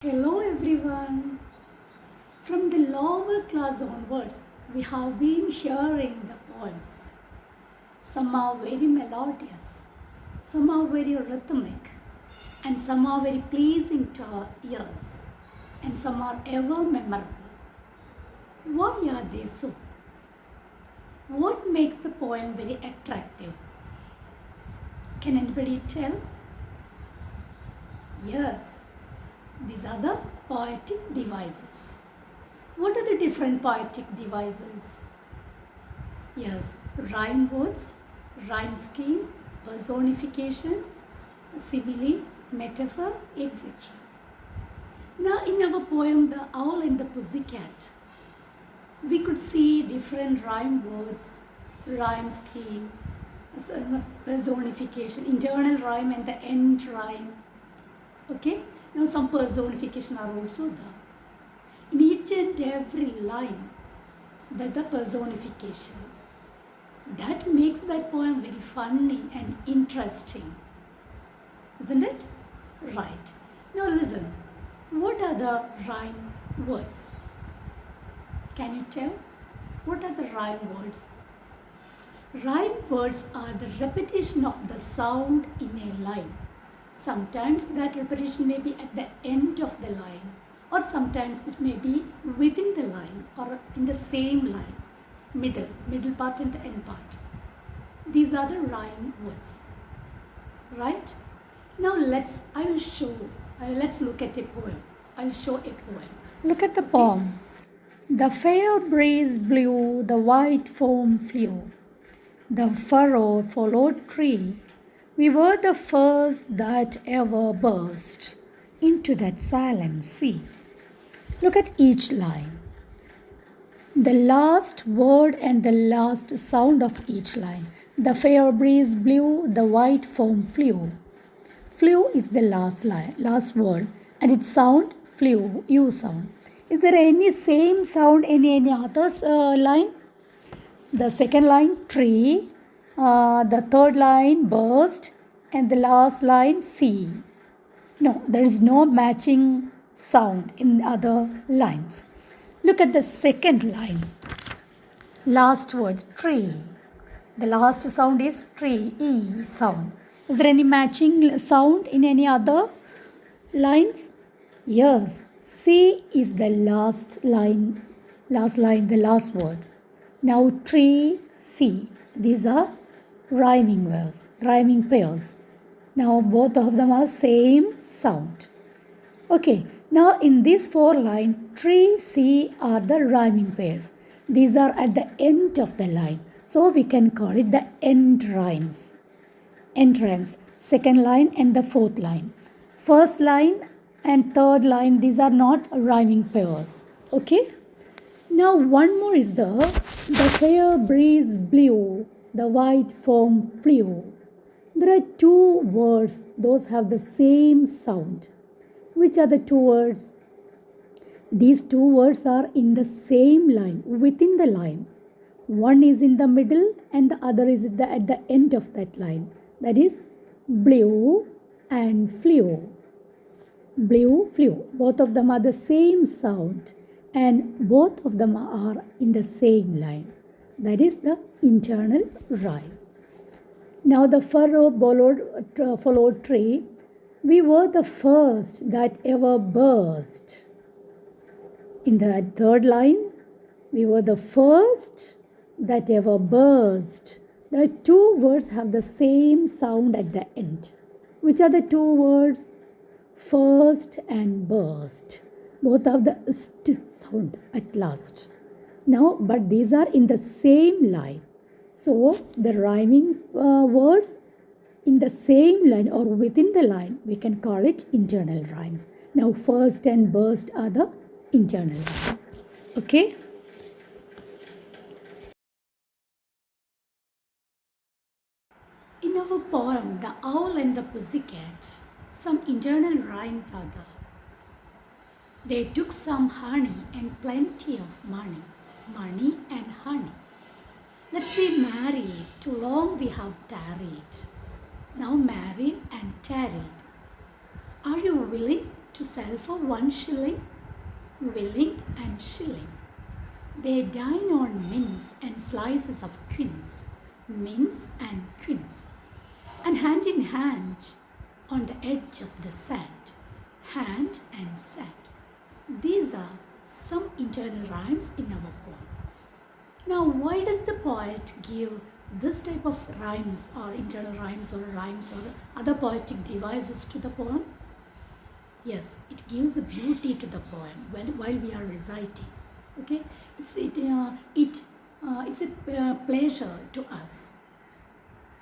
Hello everyone. From the lower class onwards, we have been hearing the poems. Some are very melodious, some are very rhythmic, and some are very pleasing to our ears, and some are ever memorable. Why are they so? What makes the poem very attractive? Can anybody tell? Yes, these are the poetic devices. What are the different poetic devices? Yes, rhyme words, rhyme scheme, personification, simile, metaphor, etc. Now, in our poem, The Owl and the Pussycat, we could see different rhyme words, rhyme scheme, personification, internal rhyme and the end rhyme. Okay, now some personification are also there. In each and every line, the personification. That makes that poem very funny and interesting. Isn't it? Right. Now listen. What are the rhyme words? Can you tell? What are the rhyme words? Rhyme words are the repetition of the sound in a line. Sometimes that repetition may be at the end of the line, or sometimes it may be within the line or in the same line, middle part and the end part. These are the rhyme words, right? Now let's look at a poem. I'll show a poem. Look at the poem. The fair breeze blew, the white foam flew, the furrow followed tree. We were the first that ever burst into that silent sea. Look at each line. The last word and the last sound of each line. The fair breeze blew, the white foam flew. Flew is the last word, and its sound flew, U sound. Is there any same sound in any other line? The second line, tree. The third line, burst. And the last line, sea. No, there is no matching sound in other lines. Look at the second line. Last word, tree. The last sound is tree, E sound. Is there any matching sound in any other lines? Yes, C is the last line, the last word. Now tree, C. These are rhyming words, rhyming pairs. Now both of them are same sound. Okay, now in this four line, tree, C are the rhyming pairs. These are at the end of the line. So we can call it the end rhymes. End rhymes. Second line and the fourth line. First line and third line, these are not rhyming pairs. Okay? Now one more is the fair breeze blew, the white foam flew. There are two words, those have the same sound. Which are the two words? These two words are in the same line, within the line. One is in the middle and the other is at the end of that line. That is blew and flew. Blew, flew. Both of them are the same sound and both of them are in the same line. That is the internal rhyme. Now the furrow followed tree. We were the first that ever burst. In the third line, we were the first that ever burst. The two words have the same sound at the end. Which are the two words? First and burst. Both have the st sound at last. Now, but these are in the same line. So, the rhyming words in the same line or within the line, we can call it internal rhymes. Now, first and burst are the internal rhymes. Okay? In our poem, The Owl and the Pussycat, some internal rhymes are there. They took some honey and plenty of money, money and honey. Let's be married, too long we have tarried. Now married and tarried. Are you willing to sell for 1 shilling, willing and shilling. They dine on mince and slices of quince, mince and quince, and hand in hand on the edge of the sand, hand and sand. These are some internal rhymes in our poem. Now, why does the poet give this type of rhymes or internal rhymes or other poetic devices to the poem? Yes, it gives the beauty to the poem while we are reciting. Okay, it's a pleasure to us.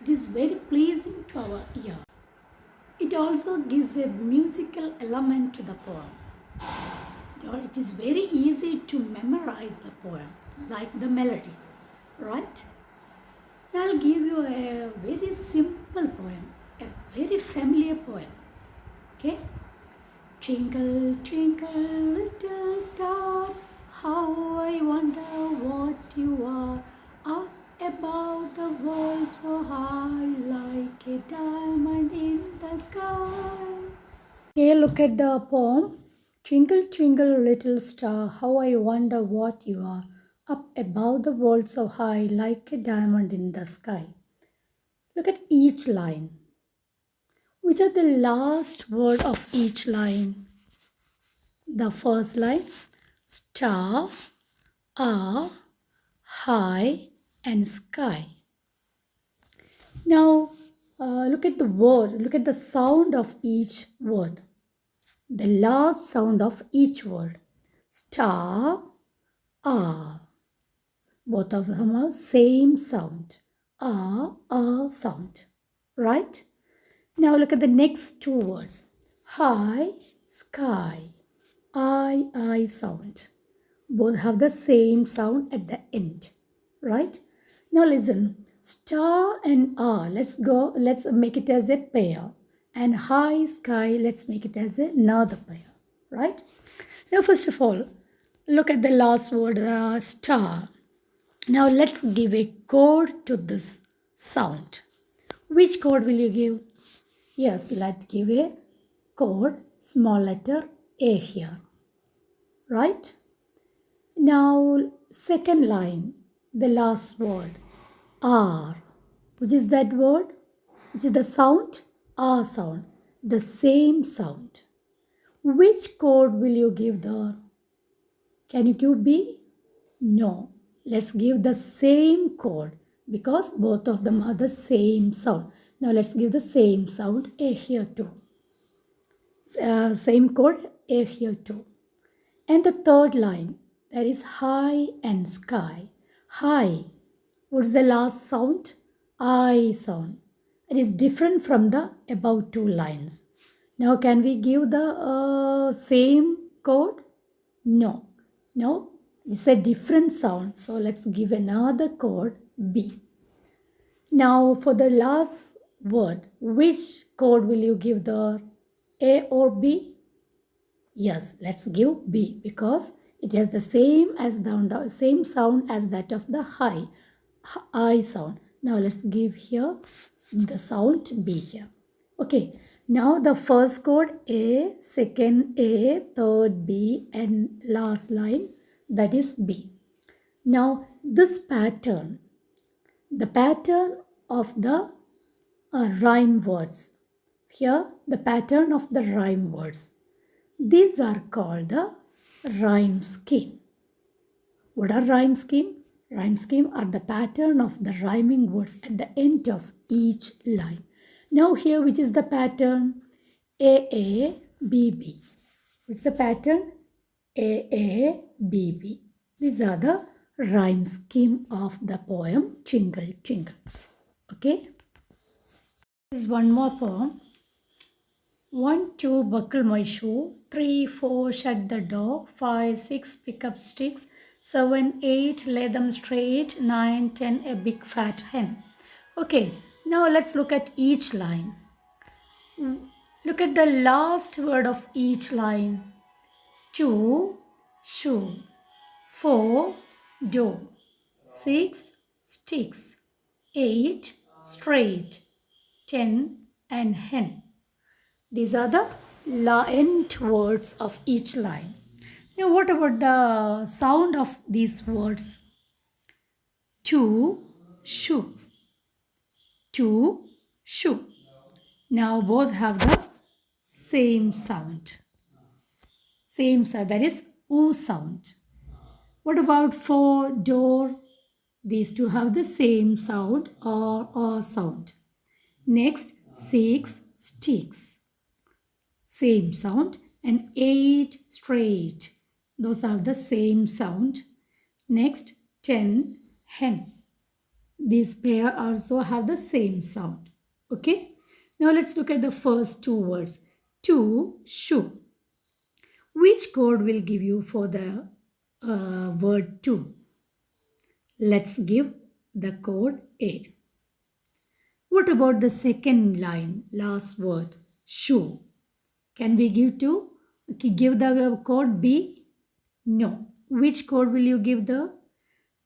It is very pleasing to our ear. It also gives a musical element to the poem. It is very easy to memorize the poem, like the melodies, right? I'll give you a very simple poem, a very familiar poem. Okay? Twinkle, twinkle, little star, how I wonder what you are, up above the world so high, like a diamond in the sky. Here, look at the poem. Twinkle, twinkle, little star, how I wonder what you are, up above the world so high, like a diamond in the sky. Look at each line. Which are the last word of each line? The first line, star, a, high, and sky. Now, look at the word, look at the sound of each word. The last sound of each word. Star, a. Both of them are same sound. A sound. Right? Now look at the next two words. High, sky. I sound. Both have the same sound at the end. Right? Now listen. Star and a. Let's make it as a pair. And high, sky, let's make it as another pair. Right? Now first of all, look at the last word, star. Now let's give a chord to this sound. Which chord will you give? Yes, let's give a chord, small letter A here. Right? Now, second line, the last word, R. Which is that word? Which is the sound? R sound. The same sound. Which chord will you give there? Can you give B? No. Let's give the same chord because both of them are the same sound. Now let's give the same sound A here too. Same chord A here too. And the third line, that is high and sky. High. What's the last sound? I sound. It is different from the above two lines. Now can we give the same chord? No. No. It's a different sound. So let's give another chord B. Now for the last word, which chord will you give there? A or B? Yes, let's give B because it has the same sound as that of the high I sound. Now let's give here the sound B here. Okay, now the first chord A, second A, third B, and last line, that is B. Now this pattern, the pattern of the rhyme words. Here the pattern of the rhyme words. These are called the rhyme scheme. What are rhyme scheme? Rhyme scheme are the pattern of the rhyming words at the end of each line. Now here which is the pattern? A, B, B. Which is the pattern? A, B, B. These are the rhyme scheme of the poem Twinkle, Twinkle. Okay. There is one more poem. 1, 2, buckle my shoe. 3, 4, shut the door. 5, 6, pick up sticks. 7, 8, lay them straight. 9, 10, a big fat hen. Okay, now let's look at each line. Look at the last word of each line. 2, shoe. 4, door. 6, sticks. 8, straight. 10, and hen. These are the end words of each line. Now what about the sound of these words? To, shoe. To, shoe. Now both have the same sound. Same sound, that is oo sound. What about for, door? These two have the same sound or sound. Next, 6, sticks. Same sound. And 8, straight. Those have the same sound. Next, 10, hen. These pair also have the same sound. Okay. Now let's look at the first two words. To, shoe. Which code will give you for the word to? Let's give the code A. What about the second line, last word, shoe? Can we give to? Okay, give the code B? No. Which code will you give the?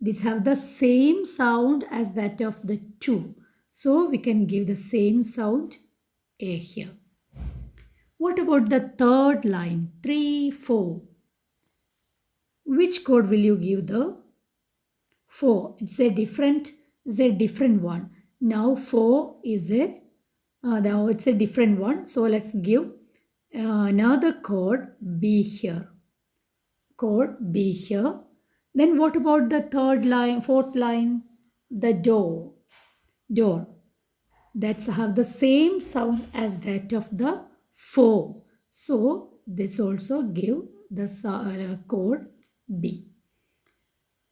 These have the same sound as that of the to. So we can give the same sound A here. What about the third line, 3, 4? Which code will you give the? 4. It's a different one. Now 4 is now it's a different one. So let's give another code B here. Code B here. Then what about the third line, fourth line? The door. Door. That's have the same sound as that of the 4. So this also give the code B.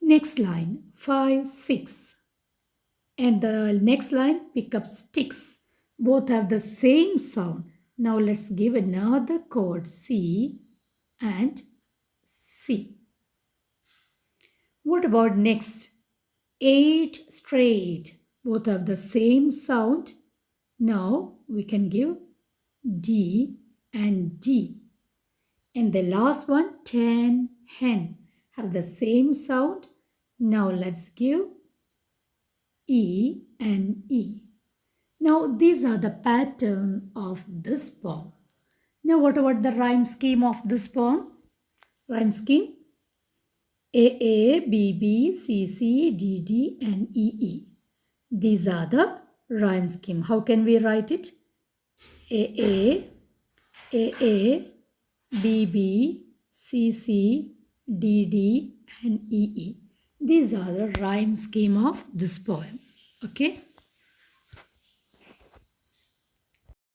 Next line, 5, 6. And the next line, pick up sticks. Both have the same sound. Now let's give another code C and C. What about next? 8, straight. Both have the same sound. Now we can give D and D. And the last one, 10, hen. Have the same sound. Now let's give E and E. Now these are the pattern of this poem. Now what about the rhyme scheme of this poem? Rhyme scheme. A, B, B, C, C, D, D and E, E. These are the rhyme scheme. How can we write it? A, B, B, C, C, D, D and E, E. These are the rhyme scheme of this poem. Okay.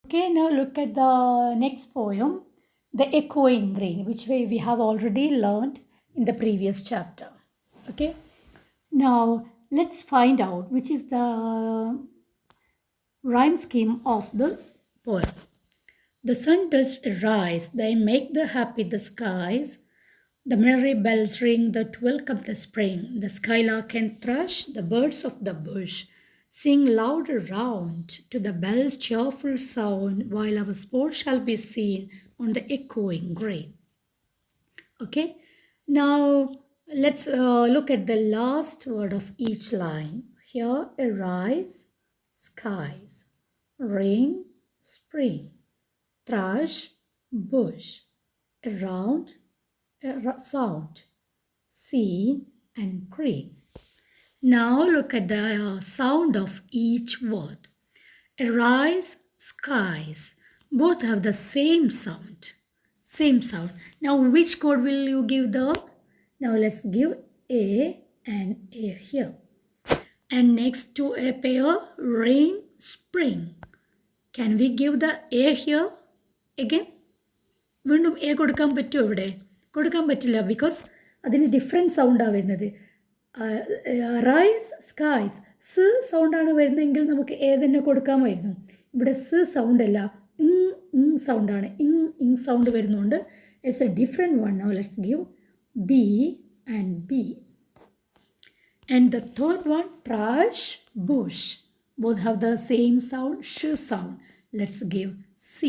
Okay, now look at the next poem, The Echoing Green, which we have already learned in the previous chapter. Okay. Now let's find out which is the rhyme scheme of this poem. The sun does rise, they make the happy the skies. The merry bells ring that welcome the spring. The skylark and thrush, the birds of the bush, sing loud around to the bell's cheerful sound, while our sport shall be seen on the echoing green. Okay, now let's look at the last word of each line. Here, arise, skies, ring, spring, thrush, bush, around, sound, seen and green. Now look at the sound of each word. Arise, skies. Both have the same sound. Same sound. Now which code will you give the? Now let's give A and A here. And next to a pair, rain, spring. Can we give the A here again? വീണ്ടും A കൊടുക്കാൻ പറ്റുമോ ഇവിടെ? കൊടുക്കാൻ പറ്റില്ല, because അതിന് different സൗണ്ടാണ് വരുന്നത്. Rice, skies, സ് സൗണ്ടാണ് വരുന്നതെങ്കിൽ നമുക്ക് എ തന്നെ കൊടുക്കാമായിരുന്നു. ഇവിടെ സ് സൗണ്ടല്ല, സൗണ്ടാണ്. ഇങ് സൗണ്ട് വരുന്നുണ്ട്. It's A different one. Now let's give B and B. And the third one, thrush, bush. Both have the same sound, sh sound. Let's give C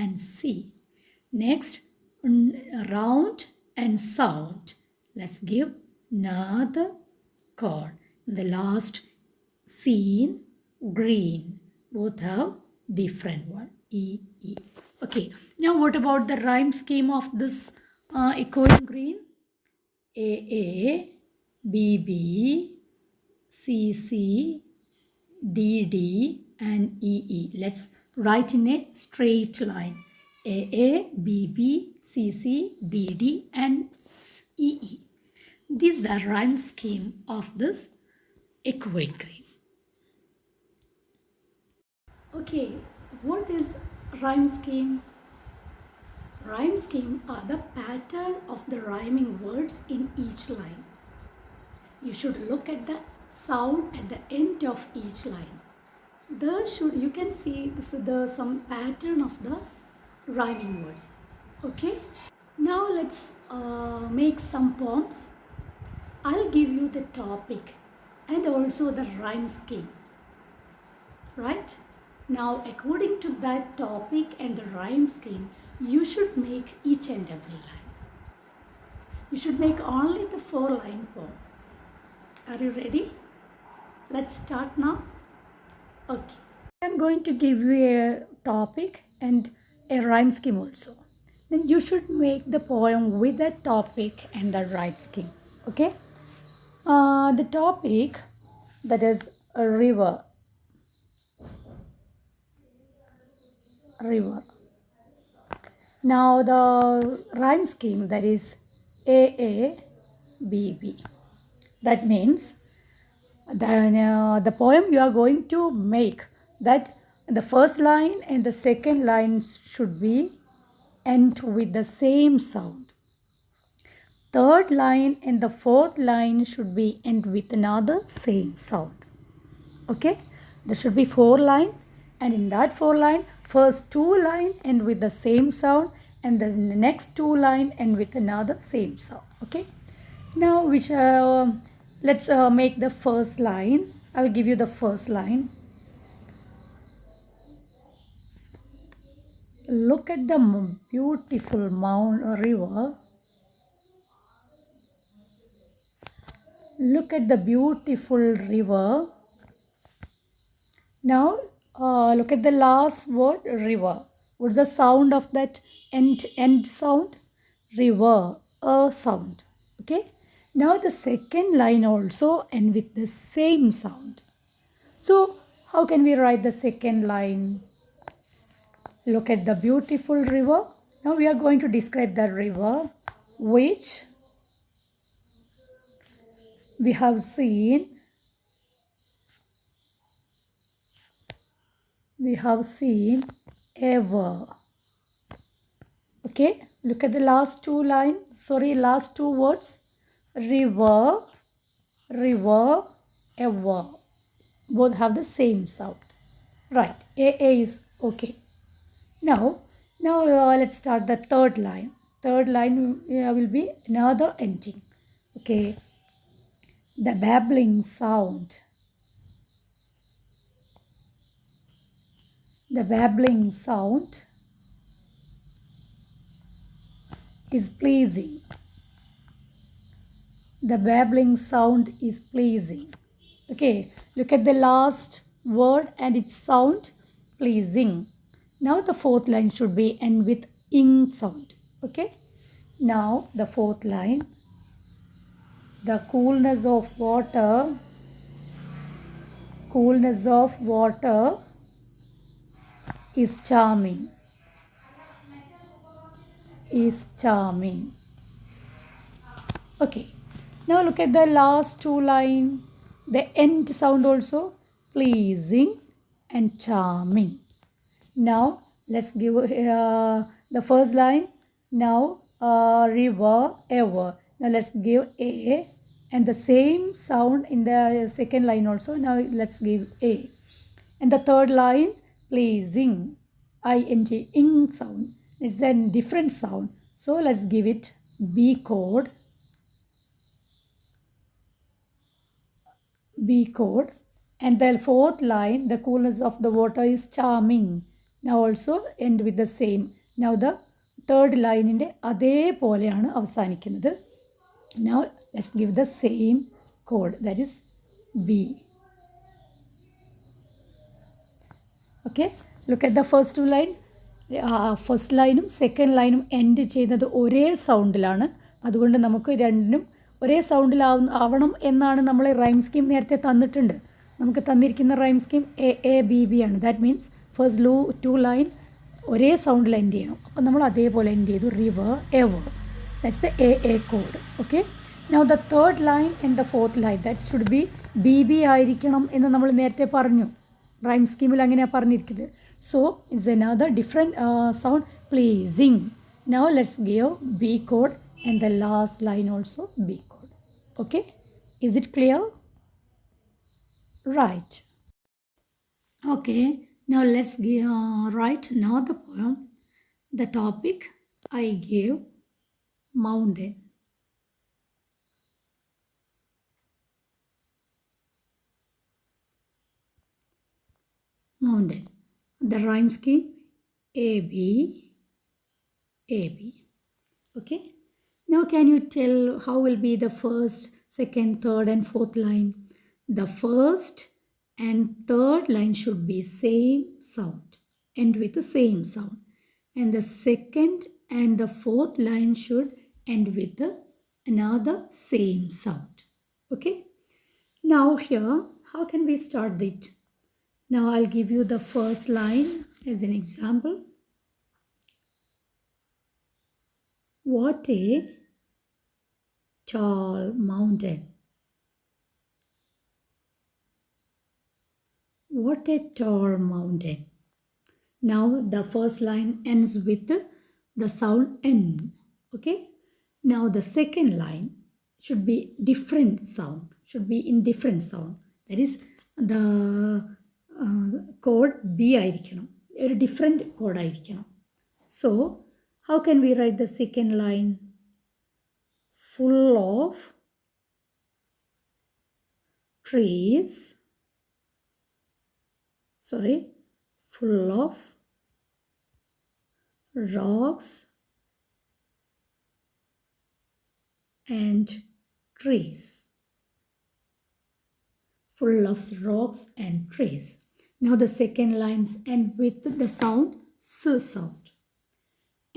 and C. Next, round and sound. Let's give another chord. The last, seen, green. Both have different one, E, E. Okay, Now what about the rhyme scheme of this echoing green? A A, B B, C C, D D and E E. Let's write in a straight line. A A, B B, C C, D D and E E. This is the rhyme scheme of this echoing green. Okay, what is rhyme scheme? Rhyme scheme are the pattern of the rhyming words in each line. You should look at the sound at the end of each line. You can see this is some pattern of the rhyming words. Okay. Now let's make some poems. I'll give you the topic and also the rhyme scheme. Right? Now according to that topic and the rhyme scheme, you should make each and every line. You should make only the 4-line poem. Are you ready? Let's start now. Okay. I'm going to give you a topic and a rhyme scheme also. Then you should make the poem with that topic and the rhyme scheme. Okay? The topic, that is a river. River. Now the rhyme scheme, that is A A B B. That means the poem you are going to make, that the first line and the second line should be end with the same sound. Third line and the fourth line should be end with another same sound. Okay? There should be 4 lines, and in that 4 line, first 2 lines end with the same sound, and the next 2 lines end with another same sound. Okay? Now let's make the first line. I'll give you the first line. Look at the beautiful river. Look at the beautiful river. Now look at the last word, river. What's the sound of that end sound? River, a sound. Okay. Now the second line also end with the same sound. So how can we write the second line? Look at the beautiful river. Now we are going to describe the river which we have seen. We have seen ever. Okay, look at the last 2 words. River, river, ever. Both have the same sound. Right, A is okay. Now let's start the third line. Third line will be another ending. Okay, the babbling sound. The babbling sound is pleasing. The babbling sound is pleasing. Okay, look at the last word and its sound, pleasing. Now the fourth line should be end with ing sound. Okay, now the fourth line. The coolness of water. Coolness of water is charming. Is charming. Okay. Now look at the last 2 lines. The end sound also, pleasing and charming. Now let's give the first line. Now river, ever. Now let's give A, and the same sound in the second line also. Now let's give A. And the third line, pleasing, ing, ing sound. It's a different sound. So let's give it B chord. B chord. And the fourth line, the coolness of the water is charming. Now also end with the same. Now the third line in the അതേപോലെയാണ് അവസാനിക്കുന്നത്. Now let's give the same chord, that is B. Okay, look at the first 2 lines. First ലൈനും second ലൈനും end ചെയ്യുന്നത് ഒരേ സൗണ്ടിലാണ്. അതുകൊണ്ട് നമുക്ക് രണ്ടിനും ഒരേ സൗണ്ടിലാവണം എന്നാണ് നമ്മൾ റൈം സ്കീം നേരത്തെ തന്നിട്ടുണ്ട്. നമുക്ക് തന്നിരിക്കുന്ന റൈം സ്കീം AABB ആണ്. ദാറ്റ് മീൻസ് ഫസ്റ്റ് 2 ലൈൻ ഒരേ സൗണ്ടിൽ എൻഡ് ചെയ്യണം. അപ്പോൾ നമ്മൾ അതേപോലെ എൻഡ് ചെയ്തു. River, ever. That's the AA code. Okay. Now the third line and the fourth line that should be BB ആയിരിക്കണം എന്ന് നമ്മൾ നേരത്തെ പറഞ്ഞു. റൈം സ്കീമിൽ അങ്ങനെയാണ് പറഞ്ഞിരിക്കുന്നത്. So it's another different sound, pleasing. Now let's give B chord and the last line also B chord. Okay, is it clear? Right. Okay, now let's write now the poem. The topic I gave mountain. Mountain. The rhyme scheme AB, AB. Okay. Now can you tell how will be the first, second, third and fourth line? The first and third line should be same sound, end with the same sound. And the second and the fourth line should end with another same sound. Okay. Now here, how can we start it? Now I'll give you the first line as an example. What a tall mountain. What a tall mountain. Now the first line ends with the sound N. Okay. Now the second line should be different sound. Should be in different sound. That is the code B ആയിരിക്കണം. ഒരു different കോഡായിരിക്കണം. So how can we write the second line? Full of trees. Full of rocks and trees. Full of rocks and trees. Now the second lines end with the sound S sound.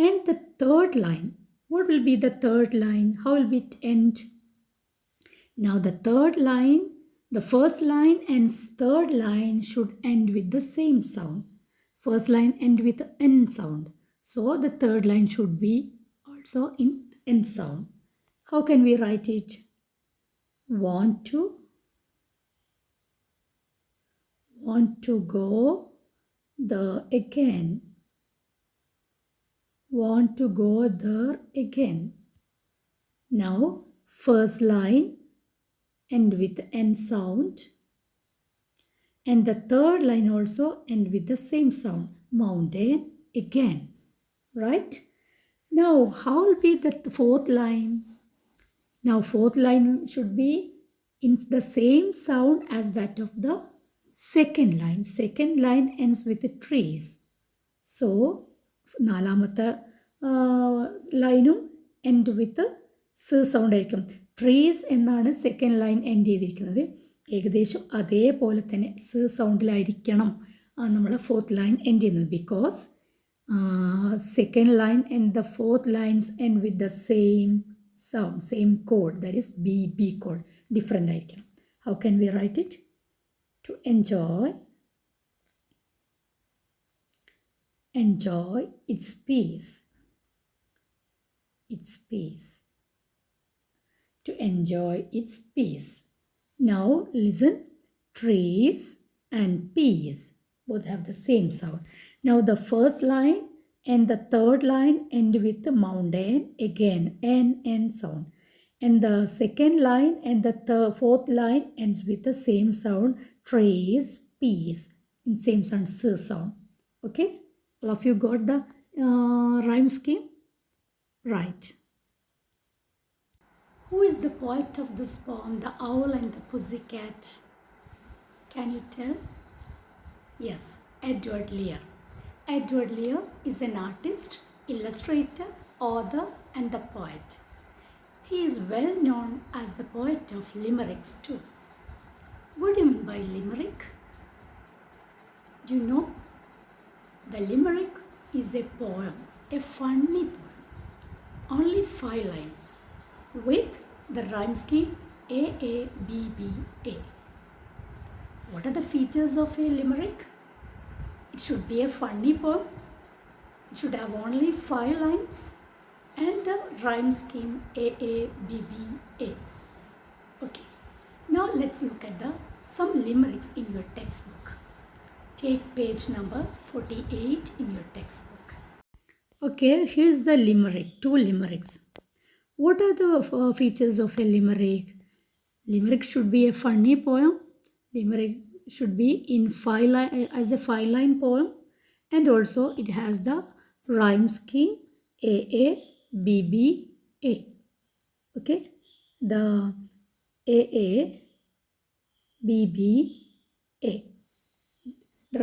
And the third line, what will be the third line? How will it end? Now the third line, the first line and third line should end with the same sound. First line end with the N sound. So the third line should be also in N sound. How can we write it? Want to go there again. Want to go there again. Now first line end with N sound and the third line also end with the same sound. Mountain again. Right? Now how will be the fourth line? Now fourth line should be in the same sound as that of the second line. Second line ends with the trees. So നാലാമത്തെ ലൈനും end with സ് sound ആയിരിക്കും. Trees എന്നാണ് second line end ചെയ്തിരിക്കുന്നത്. ഏകദേശം അതേപോലെ തന്നെ സ് സൗണ്ടിലായിരിക്കണം നമ്മൾ ഫോർത്ത് ലൈൻ എൻഡ് ചെയ്യുന്നത്. Because second line and the fourth lines end with the same sound, same code, that is B code, different ആയിരിക്കണം. How can we write it? To enjoy its peace. To enjoy its peace. Now listen, trees and peas both have the same sound. Now the first line and the third line end with the mountain again, N sound. And the second line and the fourth line ends with the same sound, trees, peas, in same sound, S sound. Okay, all of you got the rhyme scheme? Right. Who is the poet of this poem, The Owl and the Pussycat? Can you tell? Yes, Edward Lear. Edward Lear is an artist, illustrator, author and the poet. He is well known as the poet of limericks too. What do you mean by limerick? Do you know? The limerick is a poem, a funny poem. Only 5 lines with the rhyme scheme A, A, B, B, A. What are the features of a limerick? It should be a funny poem. It should have only 5 lines and the rhyme scheme A, A, B, B, A. Okay. Now let's look at some limericks in your textbook. Take page number 48 in your textbook. Okay, here's the limerick, 2 limericks. What are the features of a limerick? Limerick should be a funny poem. Limerick should be in as a 5-line poem, and also it has the rhyme scheme A, B, B, A. Okay, the A, B, B, A. The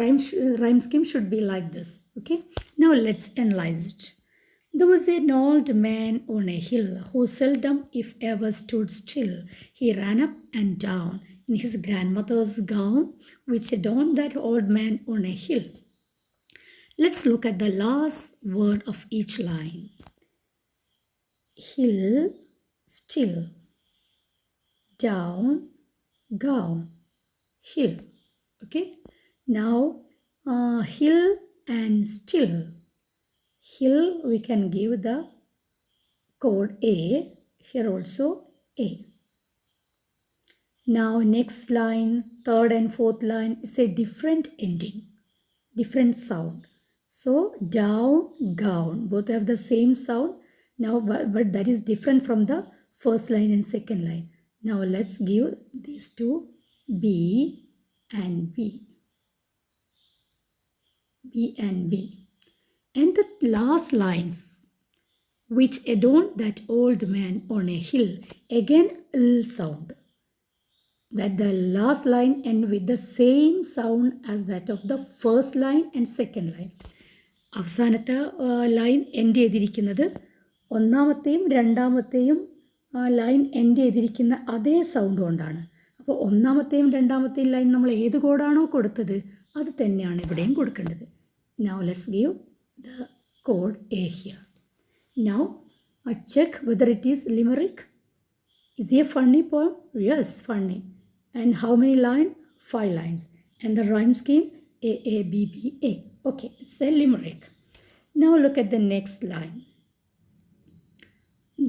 rhyme scheme should be like this. Okay, now let's analyze it. There was an old man on a hill who seldom, if ever, stood still. He ran up and down in his grandmother's gown, which adorned that old man on a hill. Let's look at the last word of each line. Hill, still, down, gown, hill. Okay. Now, hill and still. Hill, we can give the code A. Here also A. Now, next line, third and fourth line is a different ending, different sound. So, down, gown, both have the same sound. Now, but that is different from the first line and second line. Now, let's give these two B and B. B and B. And the last line, which adorned that old man on a hill, again L sound. That the last line end with the same sound as that of the first line and second line. അവസാനത്തെ line end ചെയ്തിരിക്കുന്നത് ഒന്നാമത്തെയും രണ്ടാമത്തെയും line end ചെയ്തിരിക്കുന്ന അതേ sound കൊണ്ടാണ്. അപ്പോൾ ഒന്നാമത്തെയും രണ്ടാമത്തെയും line നമ്മൾ ഏത് കോഡാണോ കൊടുത്തത് അത് തന്നെയാണ് ഇവിടെയും കൊടുക്കേണ്ടത്. Now let's give the code A here. Now check whether it is limerick. Is it a funny poem? Yes, funny. And how many lines? 5 lines. And the rhyme scheme A, B, B, A. Okay, it's a limerick. Now look at the next line.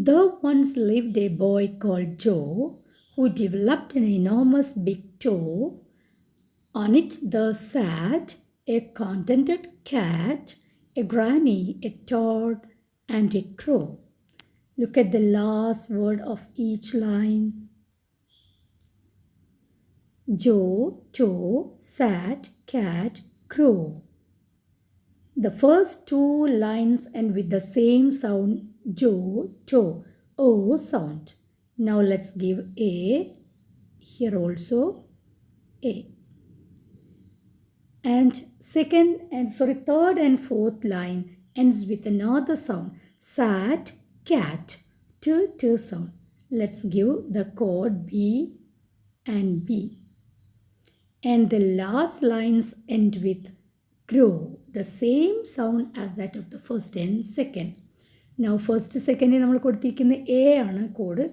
There once lived a boy called Joe who developed an enormous big toe. On it there sat a contented cat, a granny, a toad, and a crow. Look at the last word of each line. Joe, toe, sat, cat, crow. The first 2 lines end with the same sound, Joe, toe, O sound. Now let's give A, here also A. And third and fourth line ends with another sound, sat, cat, t sound. Let's give the code B and B. And the last lines end with crow, the same sound as that of the first and second. Now first second നമ്മൾ കൊടുത്തിരിക്കുന്ന A ആണ് code,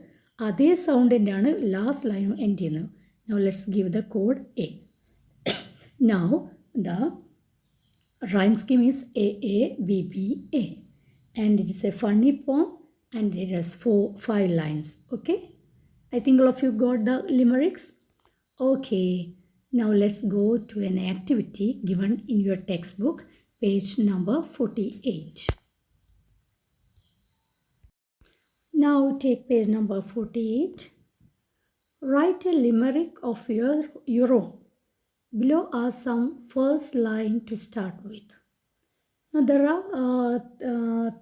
അതേ sound തന്നെയാണ് last ലൈനും end ചെയ്യുന്നത്. Now let's give the code A. Now the rhyme scheme is A, B, B, A. And it is a funny poem and it has 5 lines. Okay, I think all of you got the limericks. Okay, now let's go to an activity given in your textbook, page number 48. Now take page number 48. Write a limerick of your own. Below are some first line to start with. Now there are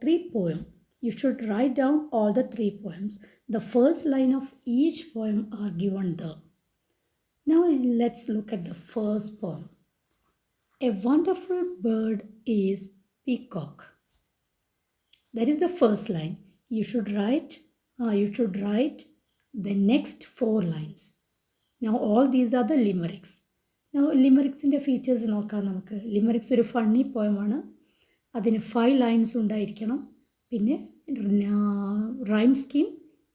3 poems. You should write down all the 3 poems. The first line of each poem are given there. Now let's look at the first poem. A wonderful bird is peacock. That is the first line. You should write the next 4 lines. Now all these are the limericks. Now limericksന്റെ features നോക്കാം നമുക്ക്. Limericks ഒരു funny പോയമാണ്. അതിന് 5 lines ഉണ്ടായിരിക്കണം. പിന്നെ rhyme scheme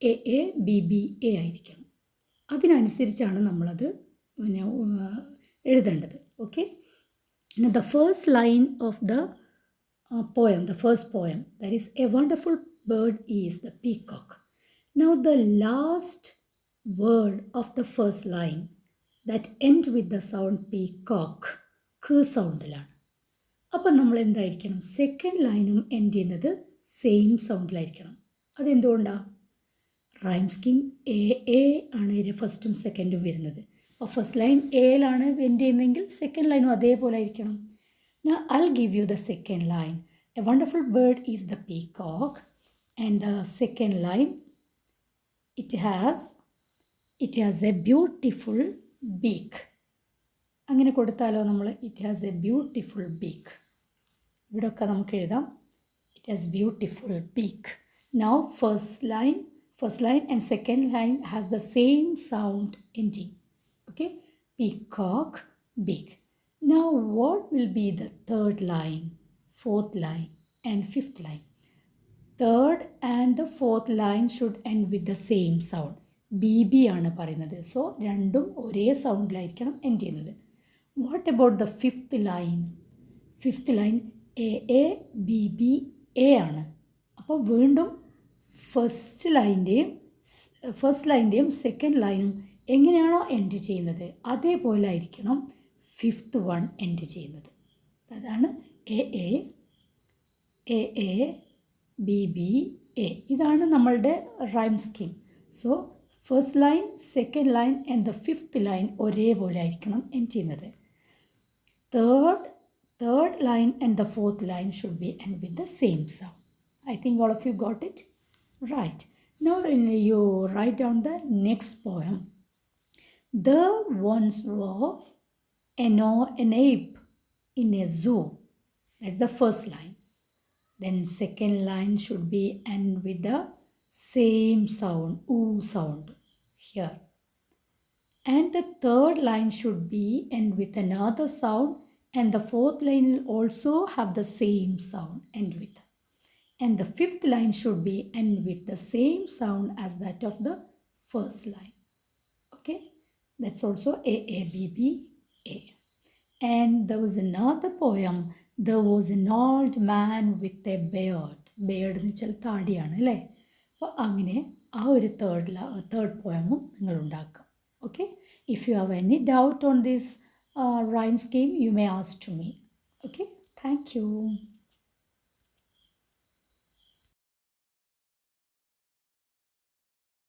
AABBA ആയിരിക്കണം. അതിനനുസരിച്ചാണ് നമ്മളത് പിന്നെ എഴുതേണ്ടത്. Okay. The first line of the poem, the first poem, that is, a wonderful bird is the peacock. Now the last word of the first line that end with the sound peacock, k സൗണ്ടിലാണ്. അപ്പം നമ്മൾ എന്തായിരിക്കണം, second ലൈനും end ചെയ്യുന്നത് same സൗണ്ടിലായിരിക്കണം. അതെന്തുകൊണ്ടാണ്? Rhyme scheme A ആണ് ഫസ്റ്റും സെക്കൻഡും വരുന്നത്. അപ്പോൾ ഫസ്റ്റ് ലൈൻ എയിലാണ് എൻഡ് ചെയ്യുന്നതെങ്കിൽ സെക്കൻഡ് ലൈനും അതേപോലെ ആയിരിക്കണം. Now I'll give you the second line. A wonderful bird is the peacock, and the second line, it has a beautiful beak. അങ്ങനെ കൊടുത്താലോ നമ്മൾ? It has a beautiful beak. ഇവിടെയൊക്കെ നമുക്ക് എഴുതാം it has beautiful beak. Now first line and second line has the same sound ending. Okay, peacock, beak. Now what will be the third line, fourth line and fifth line? Third and the fourth line should end with the same sound. BB ആണ് പറയുന്നത്. So രണ്ടും ഒരേ സൗണ്ടിലായിരിക്കണം end ചെയ്യുന്നത്. What about the fifth line? Fifth line AABBA ആണ്. അപ്പോൾ വീണ്ടും first ലൈൻ്റെയും second ലൈനും എങ്ങനെയാണോ എൻഡ് ചെയ്യുന്നത് അതേപോലെ ആയിരിക്കണം ഫിഫ്ത്ത് വൺ എൻഡ് ചെയ്യുന്നത്. അതാണ് AABBA. ഇതാണ് നമ്മളുടെ rhyme scheme. So first line, second line and the fifth line ഒരേപോലെ ആയിരിക്കണം എൻഡ് ചെയ്യുന്നത്. Third line and the fourth line should be end with the same sound. I think all of you got it right. Now you write down the next poem. There once was an ape in a zoo. That's the first line. Then second line should be end with the same sound, oo sound here. And the third line should be end with another sound, and the fourth line will also have the same sound end with. And the fifth line should be end with the same sound as that of the first line. Okay, that's also AABBA. And there was another poem. There was an old man with a beard. Beard എന്ന് വെച്ചാൽ താടിയാണ് അല്ലേ? അപ്പോൾ അങ്ങനെ ആ ഒരു third പോയമും നിങ്ങൾ ഉണ്ടാക്കാം. Okay. If you have any doubt on this rhyme scheme, you may ask to me. Okay, thank you.